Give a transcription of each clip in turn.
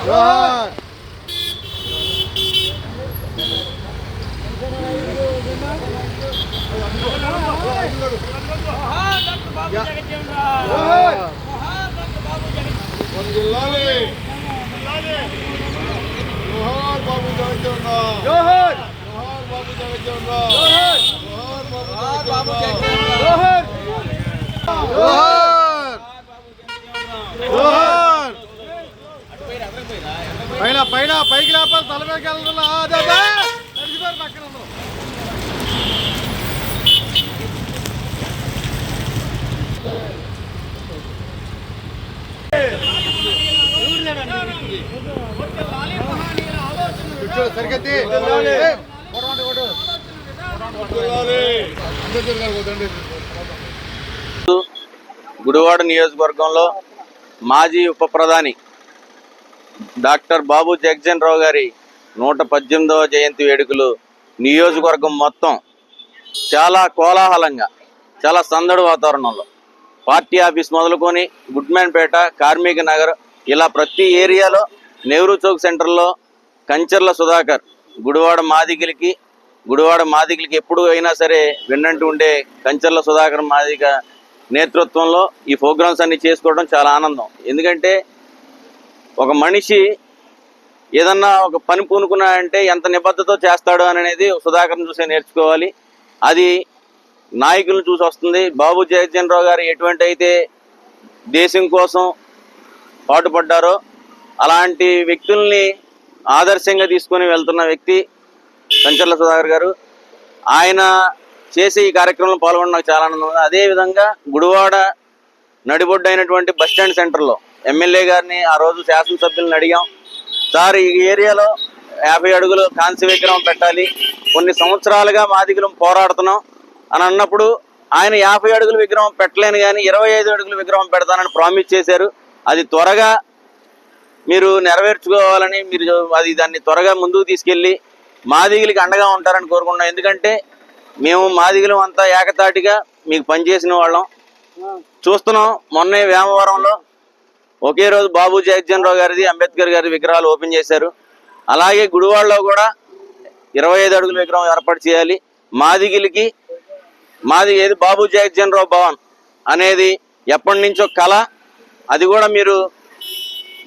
జోహార్ బాబు జగజ్జీవన్ జోహార్ బాబు జగజ్జీవన్ బాబు జోహార్ జోహార్ పైన పైన పైకి లేపాలి తల మీదకి వెళ్ళారు పక్కన సరిగతి గుడివాడ నియోజకవర్గంలో మాజీ ఉప ప్రధాని డాక్టర్ బాబు జగజ్జీవన్ రావు గారి 118వ జయంతి వేడుకలు నియోజకవర్గం మొత్తం చాలా కోలాహలంగా, చాలా సందడి వాతావరణంలో పార్టీ ఆఫీస్ మొదలుకొని గుడ్మెన్పేట, కార్మిక నగర్, ఇలా ప్రతి ఏరియాలో, నెహ్రూ చౌక్ సెంటర్లో కంచర్ల సుధాకర్ గుడివాడ మాదిగలకి ఎప్పుడు అయినా సరే విన్నంటూ ఉండే కంచర్ల సుధాకర్ మాదిగ నేతృత్వంలో ఈ ప్రోగ్రామ్స్ అన్ని చేసుకోవడం చాలా ఆనందం. ఎందుకంటే ఒక మనిషి ఏదన్నా ఒక పని పూనుకున్నాడంటే ఎంత నిబద్ధతో చేస్తాడు అనేది సుధాకర్ని చూసే నేర్చుకోవాలి. అది నాయకులను చూసి వస్తుంది. బాబు జగజ్జీవన్ రావు గారు ఎటువంటి అయితే దేశం కోసం పాటుపడ్డారో అలాంటి వ్యక్తుల్ని ఆదర్శంగా తీసుకొని వెళ్తున్న వ్యక్తి కంచర్ల సుధాకర్ గారు. ఆయన చేసే ఈ కార్యక్రమంలో పాల్గొనడం నాకు చాలా ఆనందం ఉంది. అదేవిధంగా గుడివాడ నడిబొడ్డు అయినటువంటి బస్టాండ్ సెంటర్లో ఎమ్మెల్యే గారిని ఆ రోజు శాసనసభ్యులను అడిగాం, సార్ ఈ ఏరియాలో 50 అడుగులు కాంస్య విగ్రహం పెట్టాలి, కొన్ని సంవత్సరాలుగా మాదిగలం పోరాడుతున్నాం అని అన్నప్పుడు ఆయన 50 అడుగుల విగ్రహం పెట్టలేను కానీ 25 అడుగుల విగ్రహం పెడతానని ప్రామిస్ చేశారు. అది త్వరగా మీరు నెరవేర్చుకోవాలని, దాన్ని త్వరగా ముందుకు తీసుకెళ్ళి మాదిగలకి అండగా ఉంటారని కోరుకుంటున్నాం. ఎందుకంటే మేము మాదిగలం అంతా ఏకతాటిగా మీకు పనిచేసిన వాళ్ళం చూస్తున్నాం. మొన్నే వేమవరంలో ఒకే రోజు బాబు జగజ్జీవన్ రావు గారిది, అంబేద్కర్ గారి విగ్రహాలు ఓపెన్ చేశారు. అలాగే గుడివాడలో కూడా 25 అడుగుల విగ్రహం ఏర్పాటు చేయాలి. మాదిగలకి ఏది బాబు జగజ్జీవన్ రావు భవన్ అనేది ఎప్పటి నుంచో కళ. అది కూడా మీరు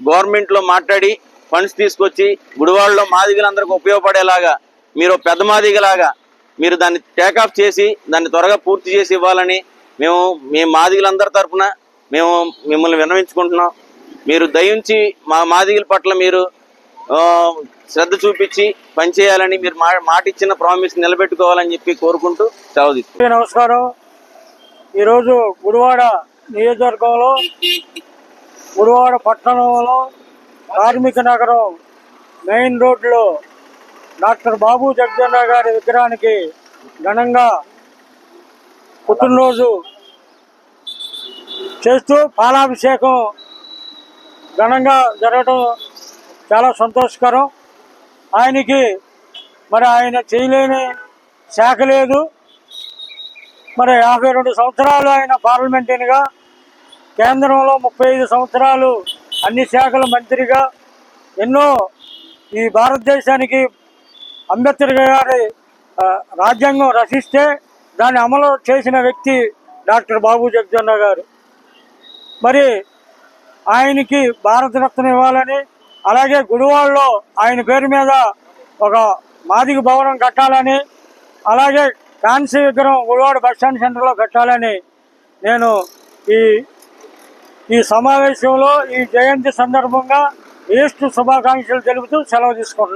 గవర్నమెంట్లో మాట్లాడి ఫండ్స్ తీసుకొచ్చి గుడివాడలో మాదిగలందరికీ ఉపయోగపడేలాగా మీరు పెద్ద మాదిగలాగా మీరు దాన్ని టేకాఫ్ చేసి దాన్ని త్వరగా పూర్తి చేసి ఇవ్వాలని మేము మాదిగలందరి తరఫున మేము మిమ్మల్ని విన్నవించుకుంటున్నాం. మీరు దయించి మా మాదిగల పట్ల మీరు శ్రద్ధ చూపించి పనిచేయాలని, మీరు మాట ఇచ్చిన ప్రామిస్ నిలబెట్టుకోవాలని చెప్పి కోరుకుంటూ సెలవు తీసుకుంటాం. నమస్కారం. ఈరోజు గుడివాడ నియోజకవర్గంలో గుడివాడ పట్టణంలో కార్మిక నగరం మెయిన్ రోడ్లో డాక్టర్ బాబు జగజ్జీవన్ రావు గారి విగ్రహానికి ఘనంగా పుట్టినరోజు చేస్తూ పాలాభిషేకం ఘనంగా జరగడం చాలా సంతోషకరం. ఆయనకి ఆయన చేయలేని శాఖ లేదు. 52 సంవత్సరాలు ఆయన పార్లమెంటరీగా, కేంద్రంలో 35 సంవత్సరాలు అన్ని శాఖల మంత్రిగా, ఎన్నో ఈ భారతదేశానికి అంబేద్కర్ గారి రాజ్యాంగం రచిస్తే దాన్ని అమలు చేసిన వ్యక్తి డాక్టర్ బాబు జగజ్జీవన్ రావు గారు. ఆయనకి భారతరత్న ఇవ్వాలని, అలాగే గుడివాడలో ఆయన పేరు మీద ఒక మాదిగ భవనం కట్టాలని, అలాగే కాంస్య విగ్రహం గుడివాడ బస్టాండ్ సెంటర్లో కట్టాలని నేను ఈ సమావేశంలో ఈ జయంతి సందర్భంగా ఈస్ట్ శుభాకాంక్షలు తెలుపుతూ సెలవు తీసుకుంటున్నాను.